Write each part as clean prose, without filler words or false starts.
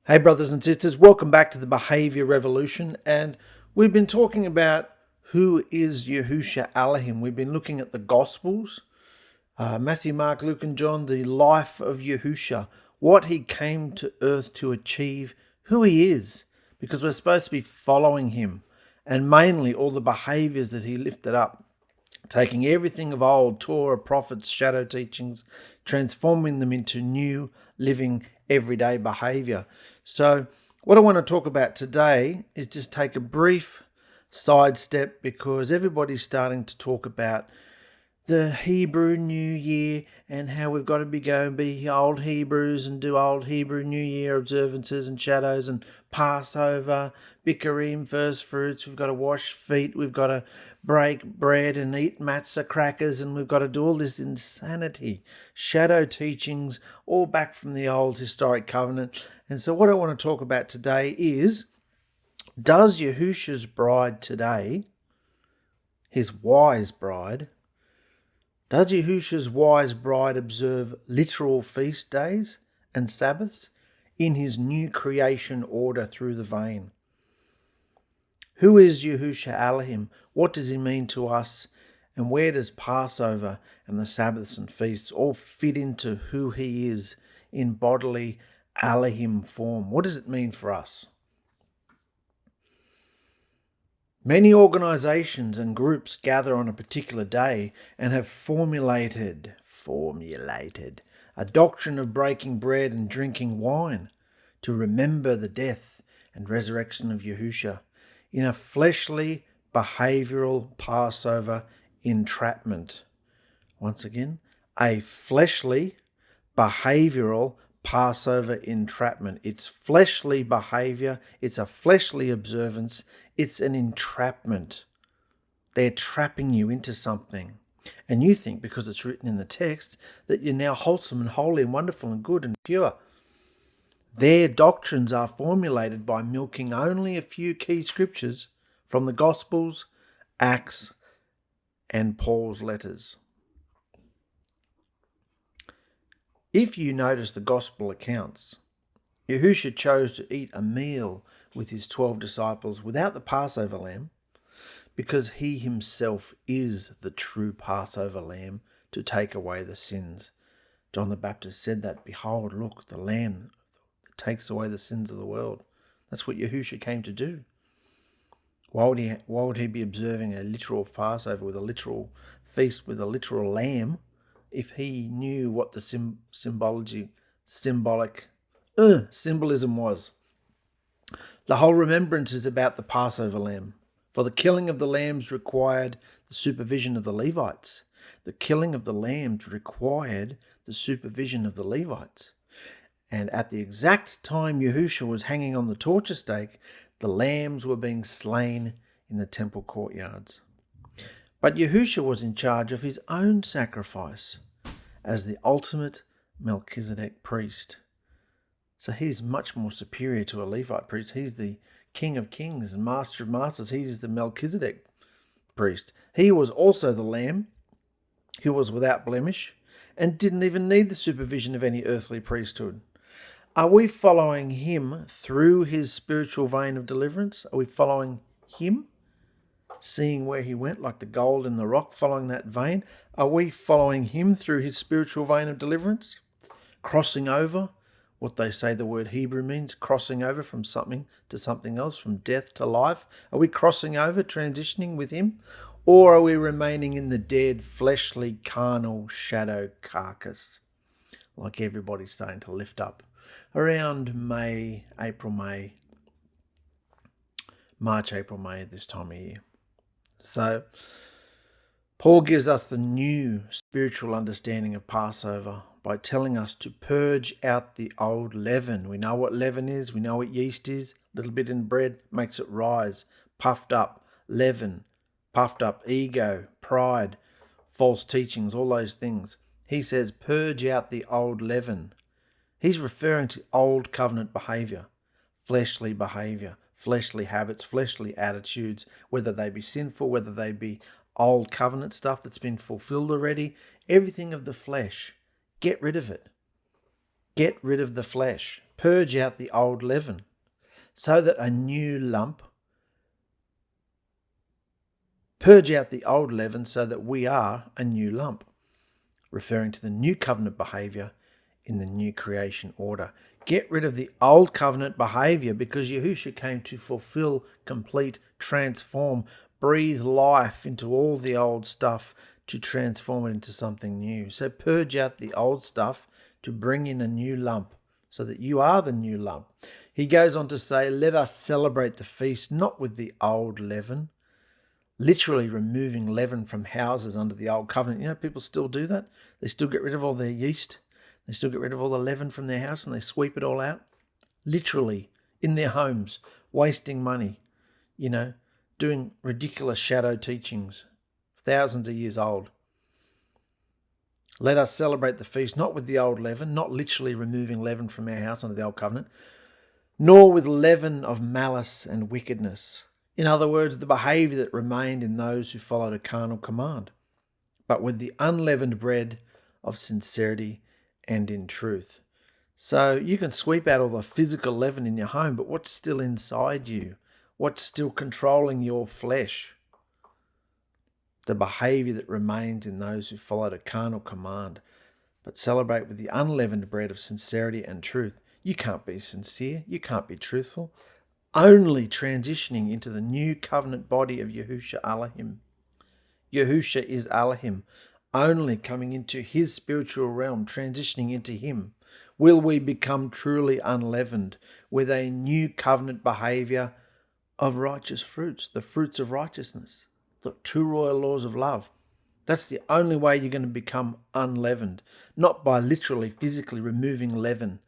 Hey brothers and sisters, welcome back to the Behavior Revolution, and we've been talking about who is Yahushua Elohim. We've been looking at the Gospels, Matthew, Mark, Luke and John, the life of Yahusha, what he came to earth to achieve, who he is, because we're supposed to be following him, and mainly all the behaviors that he lifted up, taking everything of old, Torah, prophets, shadow teachings, transforming them into new, living, everyday behavior. So what I want to talk about today is just take a brief sidestep, because everybody's starting to talk about the Hebrew New Year and how we've got to be old Hebrews and do old Hebrew New Year observances and shadows and Passover, Bikurim, first fruits. We've got to wash feet. We've got to break bread and eat matzah crackers, and we've got to do all this insanity, shadow teachings, all back from the old historic covenant. And so what I want to talk about today is, does Yahusha's bride today, his wise bride, does Yahusha's wise bride observe literal feast days and Sabbaths in his new creation order through the vein? Who is Yahushua Elohim? What does he mean to us? And where does Passover and the Sabbaths and feasts all fit into who he is in bodily Elohim form? What does it mean for us? Many organizations and groups gather on a particular day and have formulated a doctrine of breaking bread and drinking wine to remember the death and resurrection of Yahusha in a fleshly, behavioral Passover entrapment. Once again, a fleshly, behavioral Passover entrapment. It's fleshly behavior. It's a fleshly observance. It's an entrapment. They're trapping you into something. And you think, because it's written in the text, that you're now wholesome and holy and wonderful and good and pure. Their doctrines are formulated by milking only a few key scriptures from the Gospels, Acts, and Paul's letters. If you notice the Gospel accounts, Yahusha chose to eat a meal with his 12 disciples without the Passover lamb, because he himself is the true Passover lamb to take away the sins. John the Baptist said that, "Behold, look, the lamb that takes away the sins of the world." That's what Yahusha came to do. Why would he be observing a literal Passover with a literal feast with a literal lamb if he knew what the symbolism was? The whole remembrance is about the Passover lamb. For the killing of the lambs required the supervision of the Levites. The killing of the lambs required the supervision of the Levites. And at the exact time Yahusha was hanging on the torture stake, the lambs were being slain in the temple courtyards. But Yahusha was in charge of his own sacrifice as the ultimate Melchizedek priest. So he's much more superior to a Levite priest. He's the King of Kings and Master of Masters. He's the Melchizedek priest. He was also the Lamb who was without blemish and didn't even need the supervision of any earthly priesthood. Are we following him through his spiritual vein of deliverance? Are we following him, seeing where he went like the gold in the rock, following that vein? Are we following him through his spiritual vein of deliverance? Crossing over, what they say the word Hebrew means, crossing over from something to something else, from death to life. Are we crossing over, transitioning with him? Or are we remaining in the dead, fleshly, carnal, shadow carcass, like everybody's starting to lift up around March, April, May, this time of year? So Paul gives us the new spiritual understanding of Passover by telling us to purge out the old leaven. We know what leaven is. We know what yeast is. A little bit in bread makes it rise. Puffed up leaven, puffed up ego, pride, false teachings, all those things. He says, purge out the old leaven. He's referring to old covenant behavior, fleshly habits, fleshly attitudes, whether they be sinful, whether they be old covenant stuff that's been fulfilled already. Everything of the flesh, get rid of it. Get rid of the flesh. Purge out the old leaven, so that a new lump. Purge out the old leaven so that we are a new lump, referring to the new covenant behavior in the new creation order. Get rid of the old covenant behavior, because Yahusha came to fulfill, complete, transform, breathe life into all the old stuff to transform it into something new. So purge out the old stuff to bring in a new lump, so that you are the new lump. He goes on to say, let us celebrate the feast not with the old leaven, literally removing leaven from houses under the old covenant. You know, people still do that. They still get rid of all their yeast. They still get rid of all the leaven from their house and they sweep it all out. Literally in their homes, wasting money, you know, doing ridiculous shadow teachings, thousands of years old. Let us celebrate the feast not with the old leaven, not literally removing leaven from our house under the old covenant, nor with leaven of malice and wickedness. In other words, the behavior that remained in those who followed a carnal command, but with the unleavened bread of sincerity and in truth. So you can sweep out all the physical leaven in your home, but what's still inside you? What's still controlling your flesh? The behavior that remains in those who followed a carnal command, but celebrate with the unleavened bread of sincerity and truth. You can't be sincere. You can't be truthful. Only transitioning into the new covenant body of Yahusha Elohim. Yahusha is Elohim. Only coming into his spiritual realm, transitioning into him, will we become truly unleavened with a new covenant behavior of righteous fruits, the fruits of righteousness, the two royal laws of love. That's the only way you're going to become unleavened, not by literally, physically removing leaven,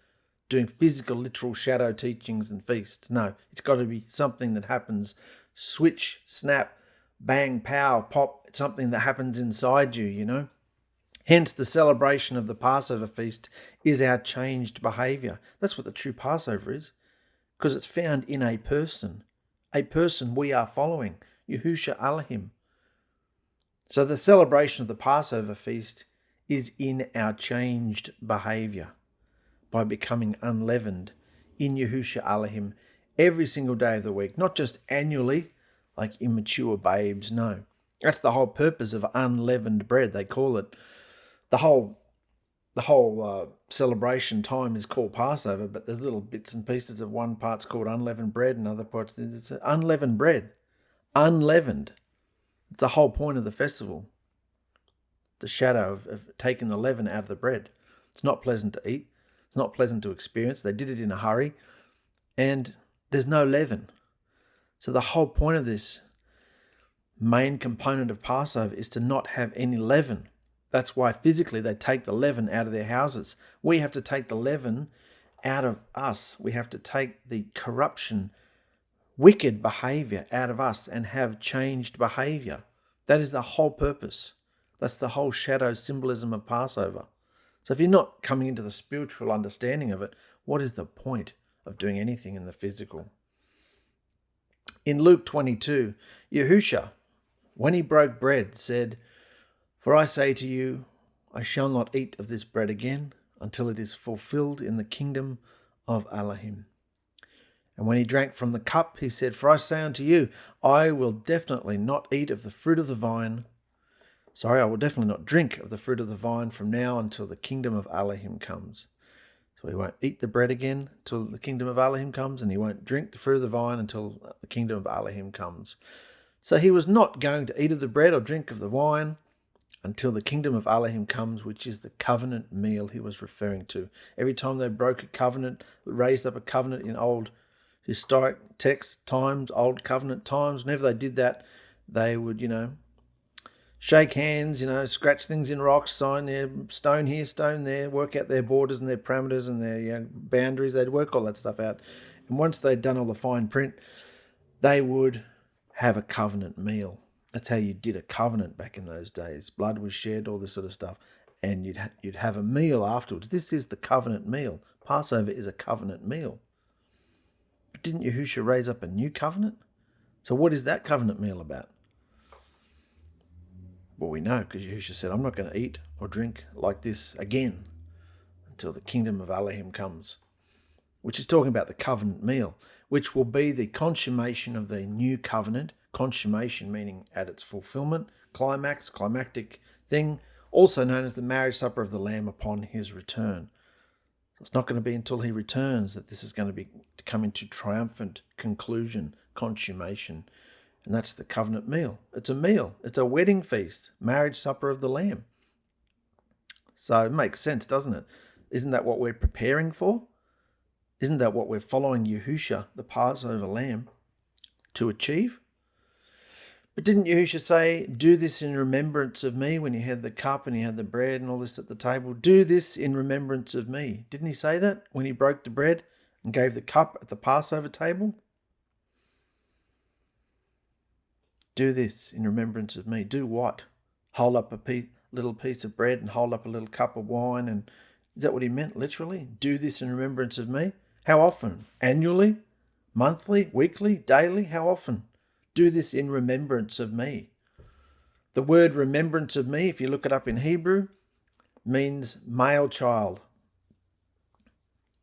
doing physical, literal shadow teachings and feasts. No, it's got to be something that happens, switch, snap, bang, pow, pop. It's something that happens inside you, you know. Hence, the celebration of the Passover feast is our changed behavior. That's what the true Passover is, because it's found in a person we are following, Yahusha Elohim. So the celebration of the Passover feast is in our changed behavior, by becoming unleavened in Yahusha Elohim every single day of the week, not just annually like immature babes. No, that's the whole purpose of unleavened bread. They call it the whole celebration time is called Passover, but there's little bits and pieces of one part's called unleavened bread and other parts it's unleavened bread. Unleavened. It's the whole point of the festival. The shadow of taking the leaven out of the bread. It's not pleasant to eat. It's not pleasant to experience. They did it in a hurry, and there's no leaven. So the whole point of this main component of Passover is to not have any leaven. That's why physically they take the leaven out of their houses. We have to take the leaven out of us. We have to take the corruption, wicked behavior out of us and have changed behavior. That is the whole purpose. That's the whole shadow symbolism of Passover. So if you're not coming into the spiritual understanding of it, what is the point of doing anything in the physical? In Luke 22, Yahusha, when he broke bread, said, "For I say to you, I shall not eat of this bread again until it is fulfilled in the kingdom of Elohim." And when he drank from the cup, he said, "For I say unto you, I will definitely not eat of the fruit of the vine. I will definitely not drink of the fruit of the vine from now until the kingdom of Elohim comes." So he won't eat the bread again until the kingdom of Elohim comes, and he won't drink the fruit of the vine until the kingdom of Elohim comes. So he was not going to eat of the bread or drink of the wine until the kingdom of Elohim comes, which is the covenant meal he was referring to. Every time they broke a covenant, raised up a covenant in old historic text times, old covenant times, whenever they did that, they would, shake hands, scratch things in rocks, sign their stone here, stone there, work out their borders and their parameters and their boundaries. They'd work all that stuff out. And once they'd done all the fine print, they would have a covenant meal. That's how you did a covenant back in those days. Blood was shed, all this sort of stuff. And you'd have a meal afterwards. This is the covenant meal. Passover is a covenant meal. But didn't Yahusha raise up a new covenant? So what is that covenant meal about? Well, we know because Yahusha said, "I'm not going to eat or drink like this again until the kingdom of Elohim comes, which is talking about the covenant meal, which will be the consummation of the new covenant. Consummation meaning at its fulfillment, climax, climactic thing, also known as the marriage supper of the Lamb upon his return. It's not going to be until he returns that this is going to come into triumphant conclusion, consummation. And that's the covenant meal. It's a meal. It's a wedding feast, marriage supper of the Lamb. So it makes sense, doesn't it? Isn't that what we're preparing for? Isn't that what we're following Yahusha, the Passover Lamb, to achieve? But didn't Yahusha say, do this in remembrance of me, when he had the cup and he had the bread and all this at the table? Do this in remembrance of me. Didn't he say that when he broke the bread and gave the cup at the Passover table? Do this in remembrance of me. Do what? Hold up a little piece of bread and hold up a little cup of wine. And is that what he meant, literally? Do this in remembrance of me? How often? Annually? Monthly? Weekly? Daily? How often? Do this in remembrance of me. The word remembrance of me, if you look it up in Hebrew, means male child.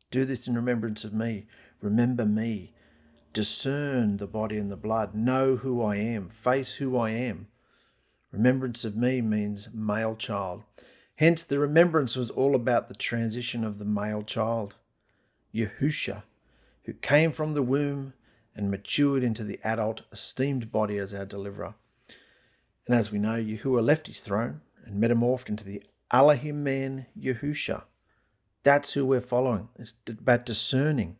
Do this in remembrance of me. Remember me. Discern the body and the blood. Know who I am. Face who I am. Remembrance of me means male child. Hence, the remembrance was all about the transition of the male child, Yahusha, who came from the womb and matured into the adult, esteemed body as our deliverer. And as we know, Yahuah left his throne and metamorphed into the Elohim man, Yahusha. That's who we're following. It's about discerning,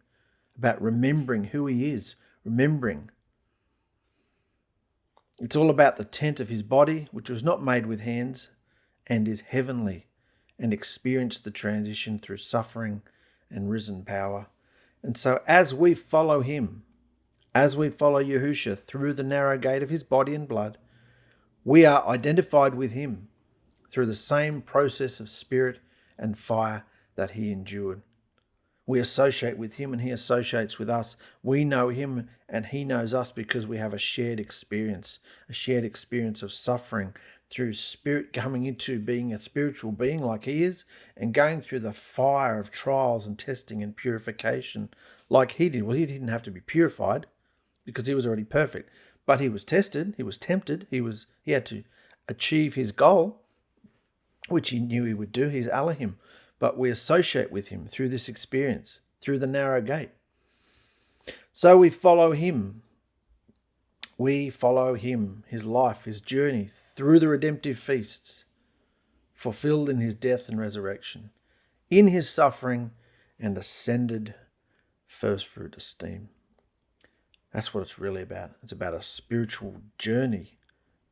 about remembering who he is, remembering. It's all about the tent of his body, which was not made with hands and is heavenly, and experienced the transition through suffering and risen power. And so as we follow him, as we follow Yahusha through the narrow gate of his body and blood, we are identified with him through the same process of spirit and fire that he endured. We associate with him and he associates with us. We know him and he knows us because we have a shared experience of suffering through spirit, coming into being a spiritual being like he is, and going through the fire of trials and testing and purification like he did. Well, he didn't have to be purified because he was already perfect, but he was tested, he was tempted, he had to achieve his goal, which he knew he would do. He's Elohim. But we associate with him through this experience, through the narrow gate. So we follow him. We follow him, his life, his journey through the redemptive feasts, fulfilled in his death and resurrection, in his suffering and ascended first fruit esteem. That's what it's really about. It's about a spiritual journey,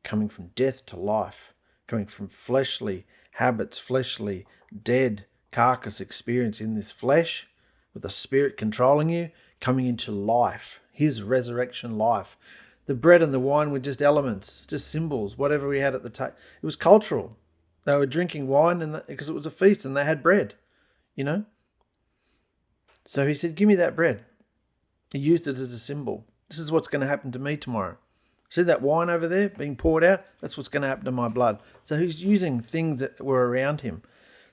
coming from death to life, coming from fleshly habits, fleshly, dead carcass experience in this flesh, with the spirit controlling you, coming into life, his resurrection life. The bread and the wine were just elements, just symbols, whatever we had at the table. It was cultural. They were drinking wine because it was a feast and they had bread, So he said, give me that bread. He used it as a symbol. This is what's going to happen to me tomorrow. See that wine over there being poured out? That's what's going to happen to my blood. So he's using things that were around him.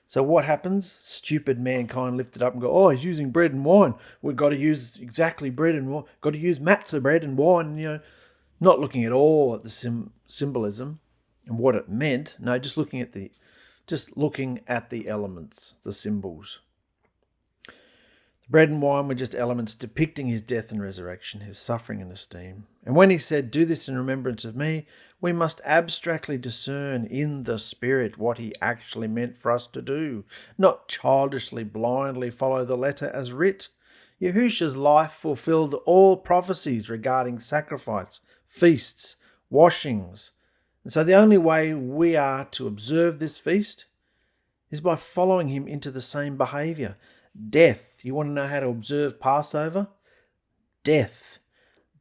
So what happens? Stupid mankind lifted up and go, oh, he's using bread and wine. We've got to use exactly bread and wine. Got to use matzah bread and wine, not looking at all at the symbolism and what it meant. No, just looking at the elements, the symbols. The bread and wine were just elements depicting his death and resurrection, his suffering and esteem. And when he said, do this in remembrance of me, we must abstractly discern in the Spirit what he actually meant for us to do, not childishly, blindly follow the letter as writ. Yahusha's life fulfilled all prophecies regarding sacrifice, feasts, washings. And so the only way we are to observe this feast is by following him into the same behavior. Death. You want to know how to observe Passover? Death.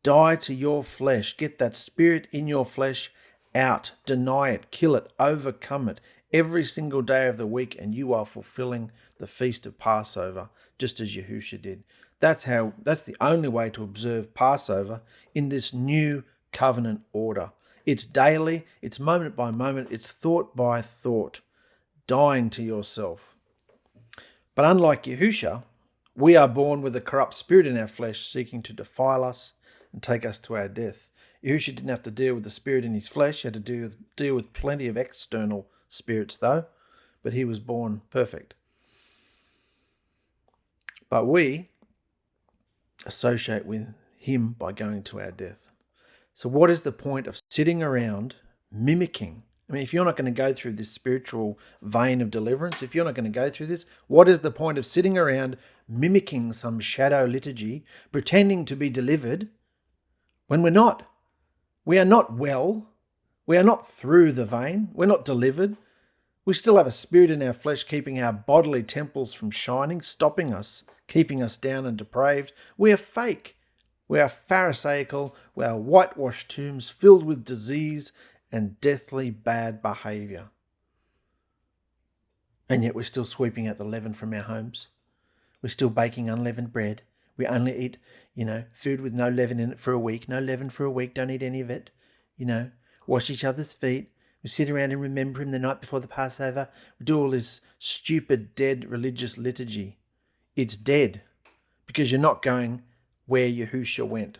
Die to your flesh. Get that spirit in your flesh out. Deny it. Kill it. Overcome it. Every single day of the week, and you are fulfilling the feast of Passover, just as Yahusha did. That's the only way to observe Passover in this new covenant order. It's daily. It's moment by moment. It's thought by thought. Dying to yourself. But unlike Yahusha, we are born with a corrupt spirit in our flesh seeking to defile us and take us to our death. Yahusha didn't have to deal with the spirit in his flesh. He had to deal with plenty of external spirits though, but he was born perfect. But we associate with him by going to our death. So what is the point of sitting around mimicking? I mean, if you're not going to go through this spiritual vein of deliverance, if you're not going to go through this, what is the point of sitting around mimicking some shadow liturgy, pretending to be delivered when we're not? We are not well. We are not through the vein. We're not delivered. We still have a spirit in our flesh keeping our bodily temples from shining, stopping us, keeping us down and depraved. We are fake. We are pharisaical. We are whitewashed tombs filled with disease and deathly bad behaviour. And yet we're still sweeping out the leaven from our homes. We're still baking unleavened bread. We only eat, food with no leaven in it for a week. No leaven for a week. Don't eat any of it. Wash each other's feet. We sit around and remember him the night before the Passover. We do all this stupid, dead religious liturgy. It's dead because you're not going where Yahusha went.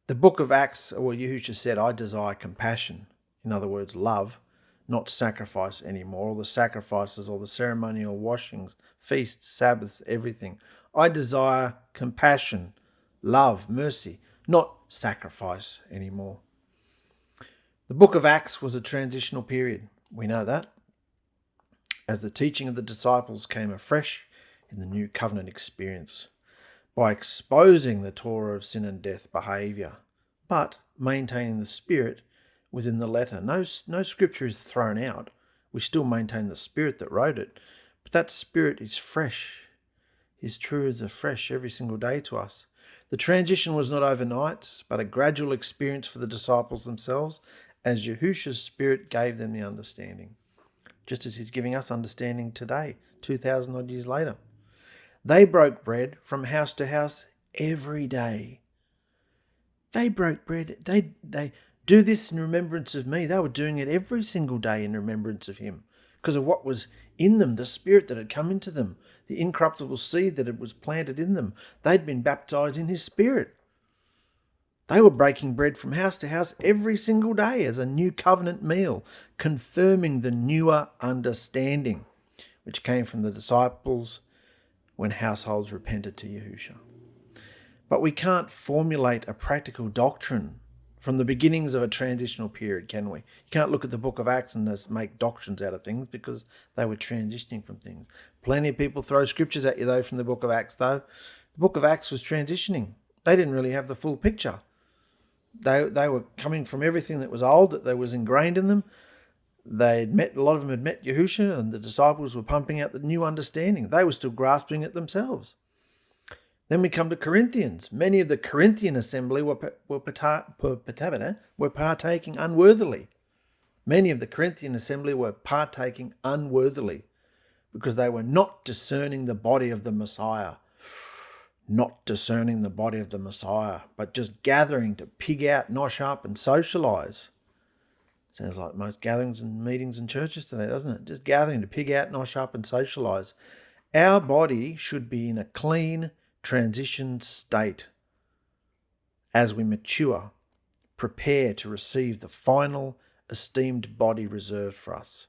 The book of Acts, well, Yahusha said, I desire compassion. In other words, love, not sacrifice anymore. All the sacrifices, all the ceremonial washings, feasts, Sabbaths, everything. I desire compassion, love, mercy, not sacrifice anymore. The book of Acts was a transitional period. We know that. As the teaching of the disciples came afresh in the new covenant experience, by exposing the Torah of sin and death behaviour, but maintaining the spirit within the letter. No scripture is thrown out. We still maintain the spirit that wrote it, but that spirit is fresh. His truths are fresh every single day to us. The transition was not overnight, but a gradual experience for the disciples themselves, as Yahusha's spirit gave them the understanding, just as he's giving us understanding today, 2,000 odd years later. They broke bread from house to house every day. They broke bread. They do this in remembrance of me. They were doing it every single day in remembrance of him because of what was in them, the spirit that had come into them, the incorruptible seed that was planted in them. They'd been baptized in his spirit. They were breaking bread from house to house every single day as a new covenant meal, confirming the newer understanding which came from the disciples when households repented to Yahusha. But we can't formulate a practical doctrine from the beginnings of a transitional period, can we? You can't look at the book of Acts and just make doctrines out of things because they were transitioning from things. Plenty of people throw scriptures at you, though, from the book of Acts, though. The book of Acts was transitioning. They didn't really have the full picture. They were coming from everything that was old, that was ingrained in them. A lot of them had met Yahusha, and the disciples were pumping out the new understanding. They were still grasping it themselves. Then we come to Corinthians. Many of the Corinthian assembly were partaking unworthily. Many of the Corinthian assembly were partaking unworthily because they were not discerning the body of the Messiah. Not discerning the body of the Messiah, but just gathering to pig out, nosh up, and socialise. Sounds like most gatherings and meetings in churches today, doesn't it? Just gathering to pig out, nosh up, and socialise. Our body should be in a clean transition state as we mature, prepare to receive the final esteemed body reserved for us,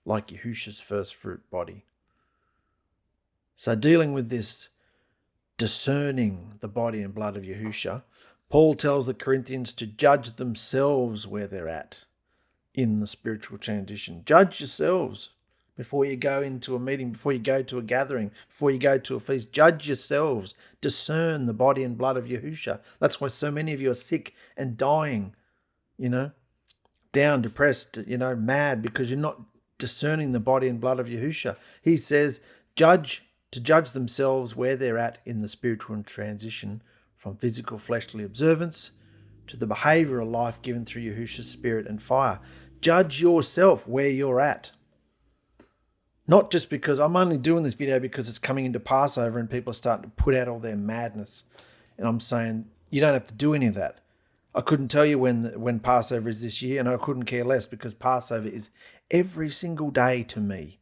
like Yahusha's first fruit body. So dealing with this discerning the body and blood of Yahusha, Paul tells the Corinthians to judge themselves where they're at in the spiritual transition. Judge yourselves before you go into a meeting, before you go to a gathering, before you go to a feast. Judge yourselves. Discern the body and blood of Yahusha. That's why so many of you are sick and dying, down, depressed, mad, because you're not discerning the body and blood of Yahusha. He says, judge themselves where they're at in the spiritual transition from physical fleshly observance to the behavioural life given through Yahusha's spirit and fire. Judge yourself where you're at. Not just because I'm only doing this video because it's coming into Passover and people are starting to put out all their madness. And I'm saying you don't have to do any of that. I couldn't tell you when Passover is this year, and I couldn't care less because Passover is every single day to me.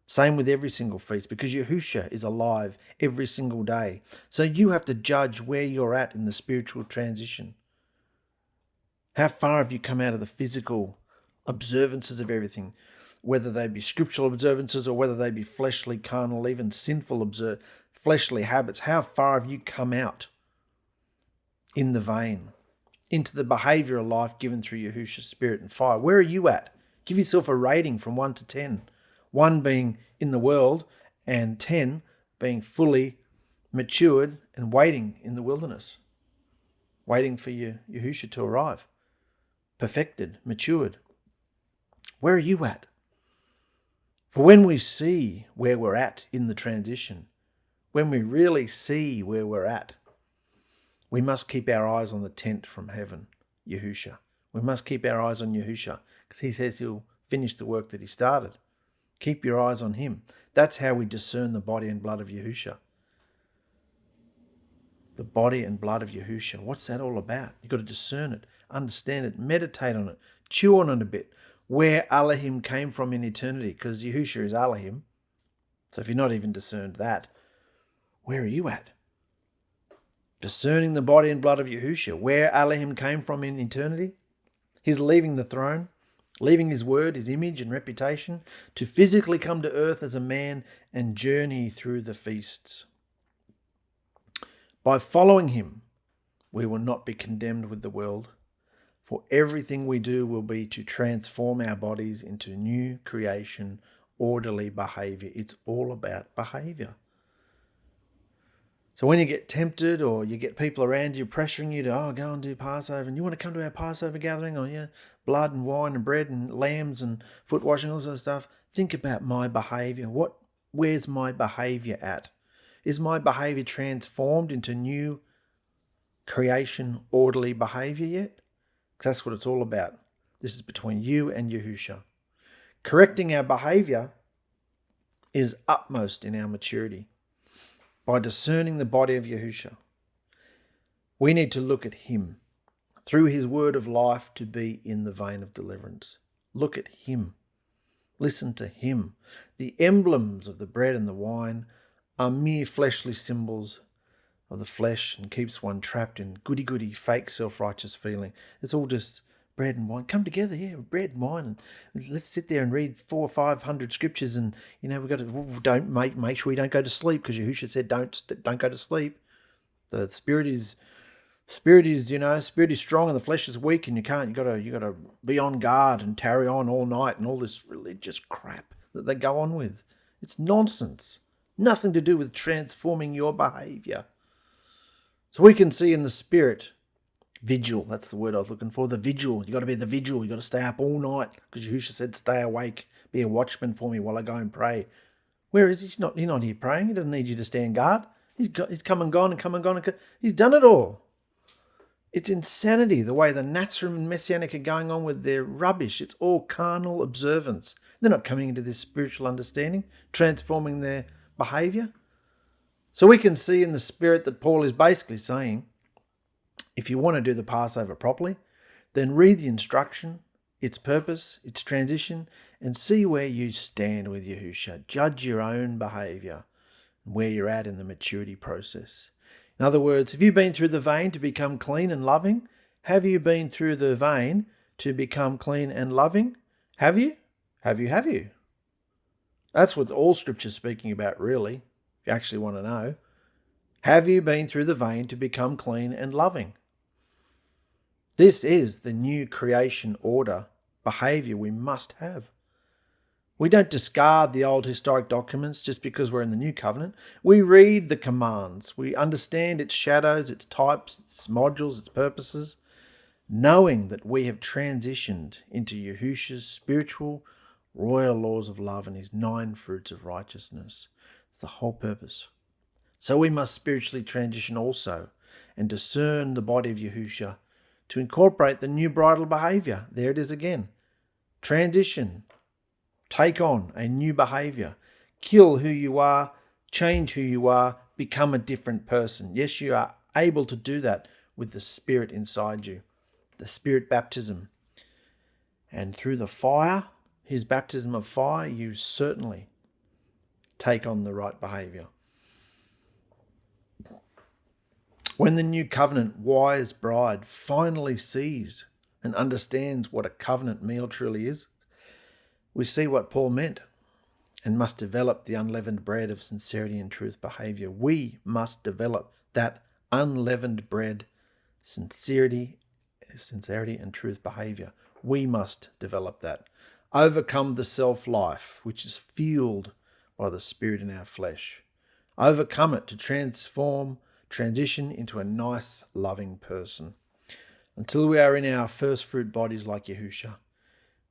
Same with every single feast, because Yahusha is alive every single day. So you have to judge where you're at in the spiritual transition. How far have you come out of the physical observances of everything, whether they be scriptural observances or whether they be fleshly, carnal, even sinful fleshly habits? How far have you come out in the vein, into the behavioural life given through Yahusha's spirit and fire? Where are you at? Give yourself a rating from 1 to 10. 1 being in the world and 10 being fully matured and waiting in the wilderness, waiting for Yahusha to arrive, perfected, matured. Where are you at? For when we see where we're at in the transition, when we really see where we're at, we must keep our eyes on the tent from heaven, Yahusha. We must keep our eyes on Yahusha, because he says he'll finish the work that he started. Keep your eyes on him. That's how we discern the body and blood of Yahusha. The body and blood of Yahusha. What's that all about? You've got to discern it, understand it, meditate on it, chew on it a bit. Where Elohim came from in eternity, because Yahusha is Elohim. So if you're not even discerned that, where are you at? Discerning the body and blood of Yahusha, where Elohim came from in eternity. He's leaving the throne, leaving his word, his image and reputation, to physically come to earth as a man and journey through the feasts. By following him, we will not be condemned with the world, for everything we do will be to transform our bodies into new creation, orderly behavior. It's all about behavior. So when you get tempted or you get people around you pressuring you to, go and do Passover, and you want to come to our Passover gathering, or blood and wine and bread and lambs and foot washing, all sort of stuff, think about my behavior. Where's my behavior at? Is my behavior transformed into new creation, orderly behavior yet? Because that's what it's all about. This is between you and Yahusha. Correcting our behavior is utmost in our maturity. By discerning the body of Yahusha, we need to look at him through his word of life to be in the vein of deliverance. Look at him. Listen to him. The emblems of the bread and the wine are mere fleshly symbols of the flesh and keeps one trapped in goody-goody, fake self-righteous feeling. It's all just bread and wine. Come together here, bread and wine, and let's sit there and read 400 or 500 scriptures, and we've got to don't make sure we don't go to sleep, because Yahusha said don't go to sleep. The spirit is spirit is strong and the flesh is weak, and you got to be on guard and tarry on all night and all this religious crap that they go on with. It's nonsense. Nothing to do with transforming your behavior. So we can see in the spirit, vigil, that's the word I was looking for, the vigil. You got to be the vigil. You got to stay up all night, because Yahushua said, stay awake, be a watchman for me while I go and pray. Where is he? He's not here praying. He doesn't need you to stand guard. He's come and gone and come and gone. He's done it all. It's insanity the way the Nazarene and Messianic are going on with their rubbish. It's all carnal observance. They're not coming into this spiritual understanding, transforming their behavior. So we can see in the spirit that Paul is basically saying, if you want to do the Passover properly, then read the instruction, its purpose, its transition, and see where you stand with Yahusha. Judge your own behavior and where you're at in the maturity process. In other words, have you been through the vein to become clean and loving? Have you been through the vein to become clean and loving? Have you? Have you? That's what all Scripture's speaking about, really, if you actually want to know. Have you been through the vein to become clean and loving? This is the new creation order behavior we must have. We don't discard the old historic documents just because we're in the new covenant. We read the commands. We understand its shadows, its types, its modules, its purposes, knowing that we have transitioned into Yahusha's spiritual royal laws of love and his 9 fruits of righteousness. It's the whole purpose. So we must spiritually transition also and discern the body of Yahusha to incorporate the new bridal behavior. There it is again. Transition. Take on a new behavior. Kill who you are, change who you are, become a different person. Yes, you are able to do that with the Spirit inside you, the Spirit baptism. And through the fire, his baptism of fire, you certainly take on the right behavior. When the new covenant wise bride finally sees and understands what a covenant meal truly is, we see what Paul meant and must develop the unleavened bread of sincerity and truth behavior. We must develop that unleavened bread, sincerity and truth behavior. We must develop that. Overcome the self-life, which is fueled by the Spirit in our flesh. Overcome it to transition into a nice, loving person. Until we are in our first fruit bodies like Yahusha.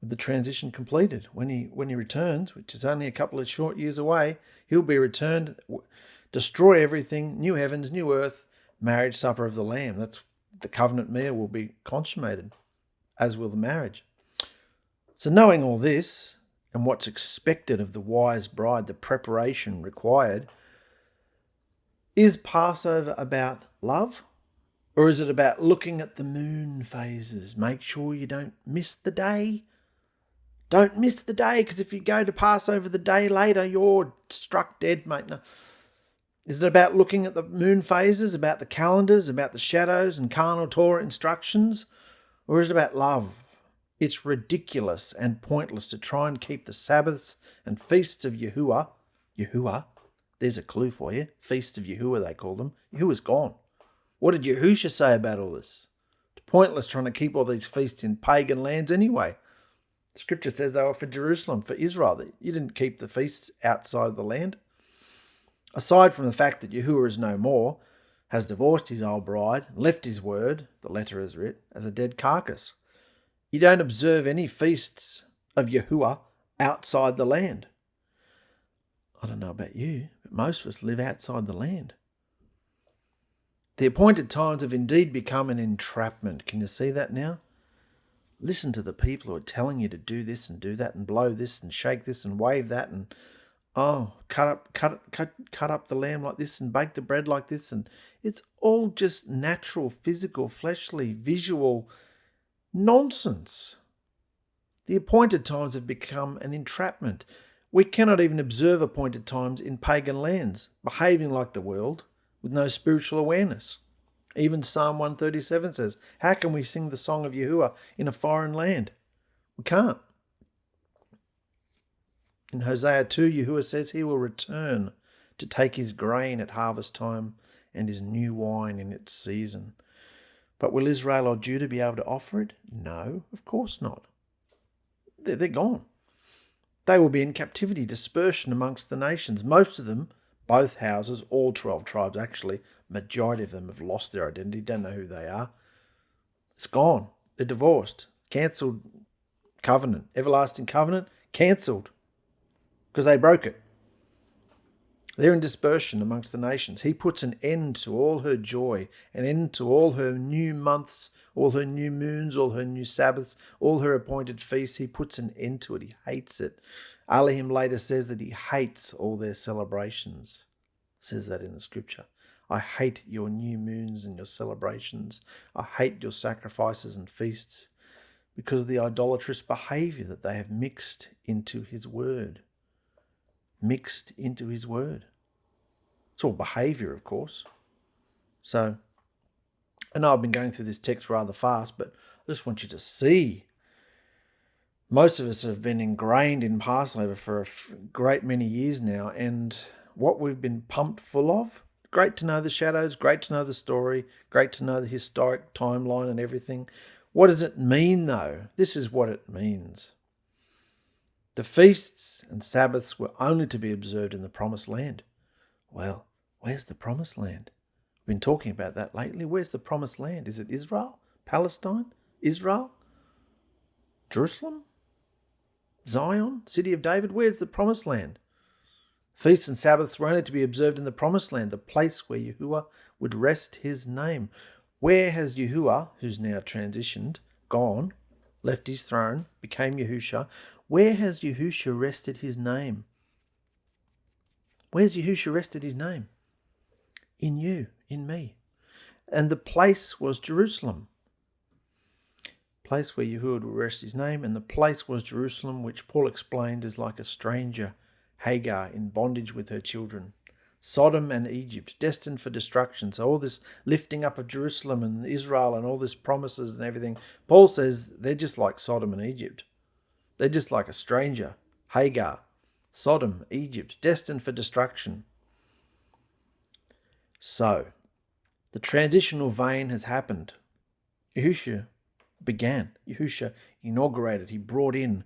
With the transition completed, when he returns, which is only a couple of short years away, he'll be returned, destroy everything, new heavens, new earth, marriage supper of the Lamb. That's the covenant meal will be consummated, as will the marriage. So knowing all this and what's expected of the wise bride, the preparation required, is Passover about love? Or is it about looking at the moon phases? Make sure you don't miss the day. Don't miss the day, because if you go to Passover the day later, you're struck dead, mate. No. Is it about looking at the moon phases, about the calendars, about the shadows and carnal Torah instructions? Or is it about love? It's ridiculous and pointless to try and keep the Sabbaths and feasts of Yahuah. Yahuah, there's a clue for you. Feast of Yahuah, they call them. Yahuah's gone. What did Yahusha say about all this? It's pointless trying to keep all these feasts in pagan lands anyway. Scripture says they were for Jerusalem, for Israel. You didn't keep the feasts outside the land. Aside from the fact that Yahuah is no more, has divorced his old bride, left his word, the letter is writ, as a dead carcass. You don't observe any feasts of Yahuah outside the land. I don't know about you, but most of us live outside the land. The appointed times have indeed become an entrapment. Can you see that now? Listen to the people who are telling you to do this and do that and blow this and shake this and wave that and cut up the lamb like this and bake the bread like this, and it's all just natural, physical, fleshly, visual nonsense. The appointed times have become an entrapment. We cannot even observe appointed times in pagan lands, behaving like the world with no spiritual awareness. Even Psalm 137 says, how can we sing the song of Yahuah in a foreign land? We can't. In Hosea 2, Yahuah says he will return to take his grain at harvest time and his new wine in its season. But will Israel or Judah be able to offer it? No, of course not. They're gone. They will be in captivity, dispersion amongst the nations. Most of them, both houses, all 12 tribes actually, majority of them have lost their identity, don't know who they are. It's gone. They're divorced. Cancelled covenant. Everlasting covenant, cancelled. Because they broke it. They're in dispersion amongst the nations. He puts an end to all her joy, an end to all her new months, all her new moons, all her new Sabbaths, all her appointed feasts. He puts an end to it. He hates it. Elohim later says that he hates all their celebrations. Says that in the scripture. I hate your new moons and your celebrations. I hate your sacrifices and feasts because of the idolatrous behavior that they have mixed into his word. Mixed into his word. It's all behavior, of course. So, I know I've been going through this text rather fast, but I just want you to see. Most of us have been ingrained in Passover for a great many years now, and what we've been pumped full of, great to know the shadows, great to know the story, great to know the historic timeline and everything. What does it mean, though? This is what it means. The feasts and Sabbaths were only to be observed in the Promised Land. Well, where's the Promised Land? We've been talking about that lately. Where's the Promised Land? Is it Israel? Palestine? Israel? Jerusalem? Zion? City of David? Where's the Promised Land? Feasts and Sabbaths were only to be observed in the Promised Land, the place where Yahuah would rest his name. Where has Yahuah, who's now transitioned, gone, left his throne, became Yahusha? Where has Yahusha rested his name? Where's Yahusha rested his name? In you, in me. And the place was Jerusalem. Place where Yahuah would rest his name, and the place was Jerusalem, which Paul explained is like a stranger Hagar in bondage with her children. Sodom and Egypt, destined for destruction. So all this lifting up of Jerusalem and Israel and all this promises and everything, Paul says they're just like Sodom and Egypt. They're just like a stranger. Hagar, Sodom, Egypt, destined for destruction. So, the transitional vein has happened. Yahusha began. Yahusha inaugurated. He brought in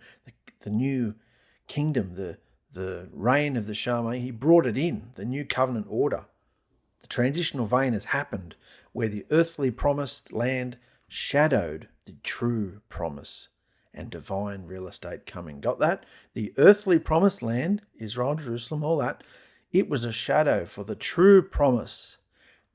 the new kingdom, the reign of the Shalom. He brought it in, the new covenant order. The transitional vein has happened where the earthly promised land shadowed the true promise and divine real estate coming. Got that? The earthly promised land, Israel, Jerusalem, all that, it was a shadow for the true promise,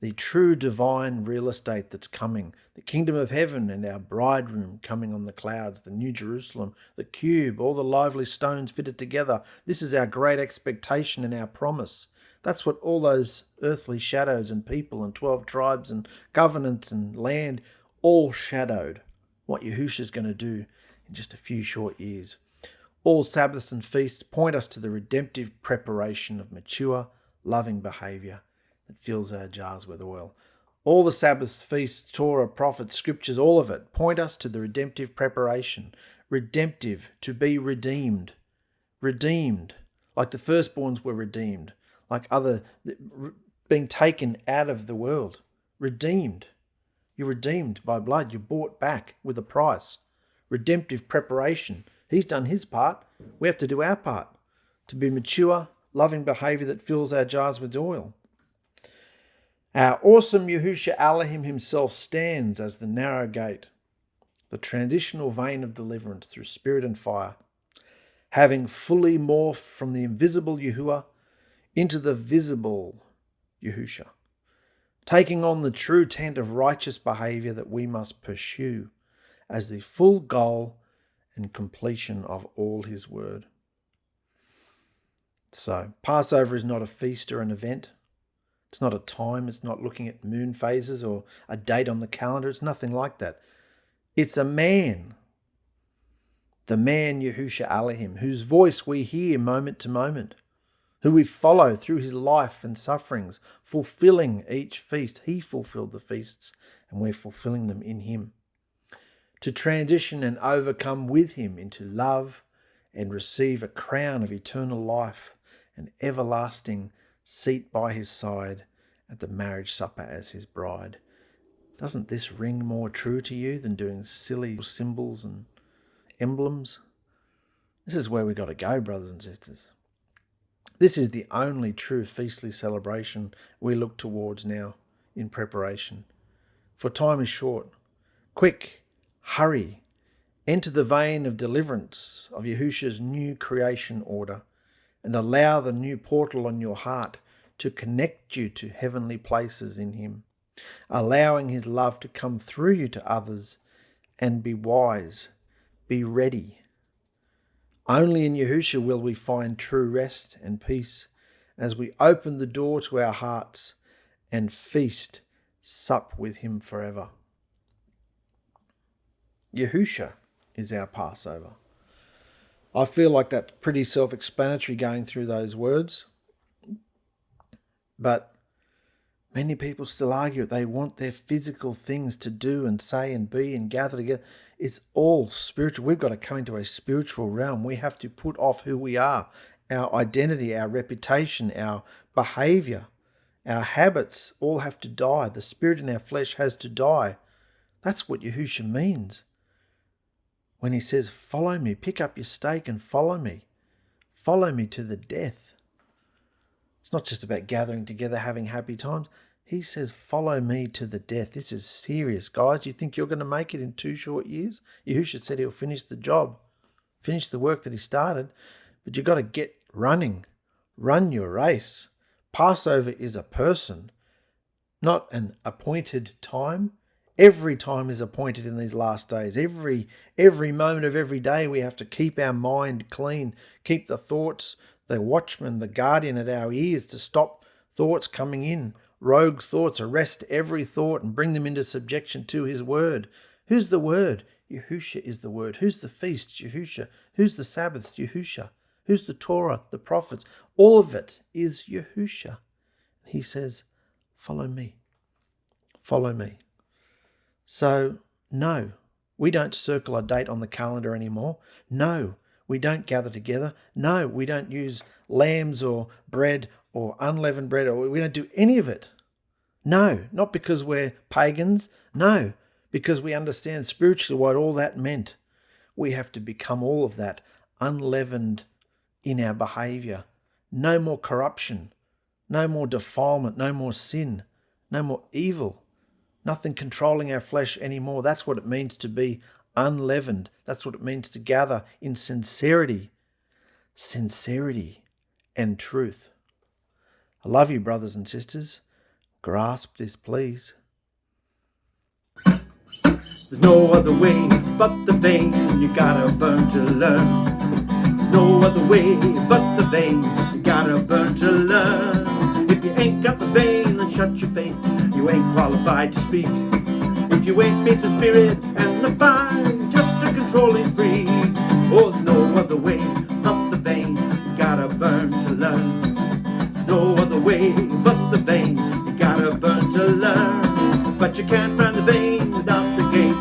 the true divine real estate that's coming, the kingdom of heaven and our bridegroom coming on the clouds, the new Jerusalem, the cube, all the lively stones fitted together. This is our great expectation and our promise. That's what all those earthly shadows and people and 12 tribes and governance and land all shadowed what Yahusha is going to do in just a few short years. All Sabbaths and feasts point us to the redemptive preparation of mature, loving behaviour that fills our jars with oil. All the Sabbaths, feasts, Torah, prophets, scriptures, all of it point us to the redemptive preparation. Redemptive, to be redeemed. Redeemed, like the firstborns were redeemed, like being taken out of the world. Redeemed. You're redeemed by blood. You're bought back with a price. Redemptive preparation. He's done his part. We have to do our part to be mature, loving behaviour that fills our jars with oil. Our awesome Yahushua Elohim himself stands as the narrow gate, the transitional vein of deliverance through spirit and fire, having fully morphed from the invisible Yahuwah into the visible Yahusha, taking on the true tent of righteous behaviour that we must pursue as the full goal and completion of all his word. So, Passover is not a feast or an event. It's not a time. It's not looking at moon phases or a date on the calendar. It's nothing like that. It's a man, the man Yahushua Elohim, whose voice we hear moment to moment, who we follow through his life and sufferings, fulfilling each feast. He fulfilled the feasts, and we're fulfilling them in him. To transition and overcome with him into love and receive a crown of eternal life, an everlasting seat by his side at the marriage supper as his bride. Doesn't this ring more true to you than doing silly symbols and emblems? This is where we got to go, brothers and sisters. This is the only true feastly celebration we look towards now in preparation. For time is short. Quick, hurry, enter the vein of deliverance of Yahusha's new creation order, and allow the new portal on your heart to connect you to heavenly places in him, allowing his love to come through you to others, and be wise, be ready. Only in Yahusha will we find true rest and peace as we open the door to our hearts and feast, sup with him forever. Yahusha is our Passover. I feel like that's pretty self-explanatory going through those words. But many people still argue they want their physical things to do and say and be and gather together. It's all spiritual. We've got to come into a spiritual realm. We have to put off who we are, our identity, our reputation, our behaviour, our habits all have to die. The spirit in our flesh has to die. That's what Yahusha means. When he says, follow me, pick up your stake and follow me. Follow me to the death. It's not just about gathering together, having happy times. He says, follow me to the death. This is serious, guys. You think you're going to make it in 2 short years? Yahushua said he'll finish the job, finish the work that he started. But you've got to get running. Run your race. Passover is a person, not an appointed time. Every time is appointed in these last days. Every moment of every day we have to keep our mind clean, keep the thoughts, the watchman, the guardian at our ears to stop thoughts coming in, rogue thoughts, arrest every thought and bring them into subjection to his word. Who's the word? Yahusha is the word. Who's the feast? Yahusha. Who's the Sabbath? Yahusha. Who's the Torah, the prophets? All of it is Yahusha. He says, follow me. Follow me. So, no, we don't circle a date on the calendar anymore. No, we don't gather together. No, we don't use lambs or bread or unleavened bread, or we don't do any of it. No, not because we're pagans. No, because we understand spiritually what all that meant. We have to become all of that, unleavened in our behavior. No more corruption, no more defilement, no more sin, no more evil, nothing controlling our flesh anymore. That's what it means to be unleavened. That's what it means to gather in sincerity and truth. I love you, brothers and sisters. Grasp this, please. There's no other way but the vein, you gotta burn to learn. There's no other way but the vein, you gotta burn to learn. If you ain't got the vein, then shut your face, you ain't qualified to speak. If you ain't faith, the spirit, and the fire, just a controlling free. Oh, there's no other way but the vein, you gotta burn to learn. There's no other way but the vein, you gotta burn to learn. But you can't find the vein without the gate,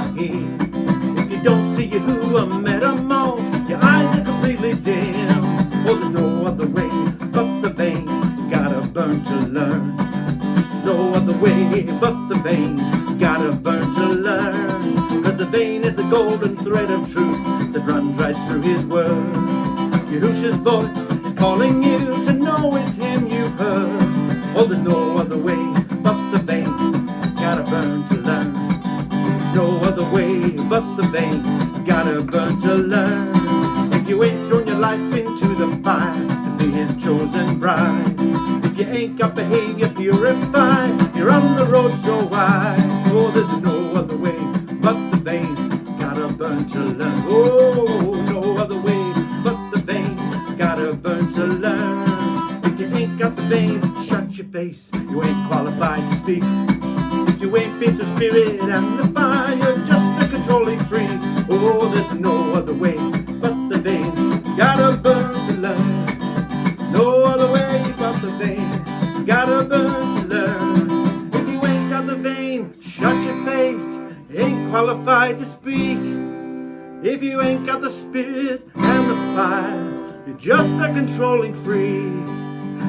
If you don't see Yahuah metamorph, your eyes are completely dim. Oh, there's no other way but the vein, you gotta burn to learn. No other way but the vein, you gotta burn to learn. Cause the vein is the golden thread of truth that runs right through his word. Yahusha's voice is calling you to know it's him you've heard. Oh, there's no other way but the vein, you gotta burn to learn. No other way but the vein, you gotta burn to learn. If you ain't thrown your life into the fire to be his chosen bride, if you ain't got behavior purified, you're on the road so wide. Oh, there's no other way but the vein, you gotta burn to learn. Oh, no other way but the vein, you gotta burn to learn. If you ain't got the vein, shut your face, you ain't qualified to speak. If you ain't fit the spirit and the fire, just a controlling free. Oh, there's no other way but the vein, you gotta burn to learn. No other way but the vein, you gotta burn to learn. If you ain't got the vein, shut your face, ain't qualified to speak. If you ain't got the spirit and the fire, you're just a controlling free.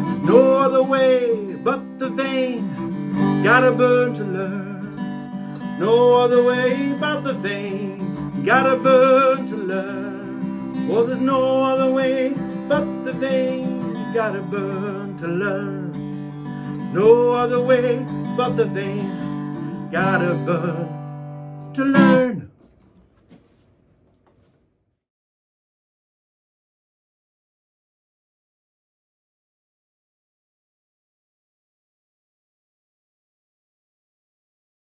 There's no other way but the vein, gotta burn to learn. No other way but the vein, gotta burn to learn. Oh, there's no other way but the vein, gotta burn to learn. No other way but the vein, gotta burn to learn.